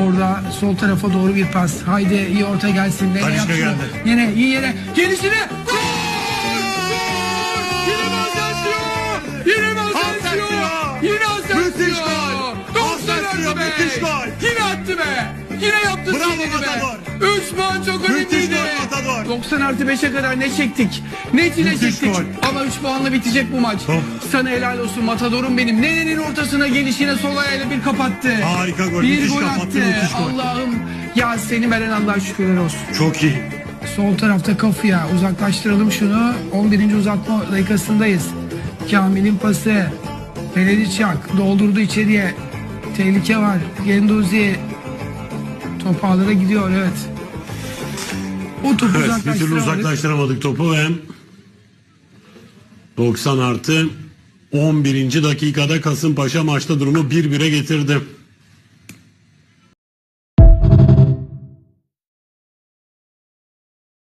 Orada sol tarafa doğru bir pas. Haydi iyi orta gelsin. Nereye Talisca yaptı? geldi. Yine iyi yere. Gelişine. Gol! Gol! Yine Asensio! Yine Asensio! Yine Asensio! Müthiş gol! 90 Asensio, artı be! müthiş gol! Yine attı be! Yine yaptı Bravo sevgili be! Matador! 3 puan çok Müthiş önemliydi. gol Matador! 90 artı 5'e kadar ne çektik? Ne çile Müthiş çektik? gol. Ama 3 puanla bitecek bu maç. Oh. Sana helal olsun Matador'um benim. Nenenin ortasına gelişine sol ayağıyla bir kapattı. Harika gol, Bir müthiş gol kapattı, attı. müthiş gol. Allah'ım ya seni veren Allah'a şükürler olsun. Çok iyi. Sol tarafta Kafı'ya uzaklaştıralım şunu. 11. uzatma dakikasındayız. Kamil'in pası. Veledicak doldurdu içeriye. Tehlike var. Genduzi top ağlara gidiyor, evet. O topu Evet, bir türlü uzaklaştıramadık. uzaklaştıramadık topu ve 90 artı 11. dakikada Kasımpaşa maçta durumu 1-1'e getirdi.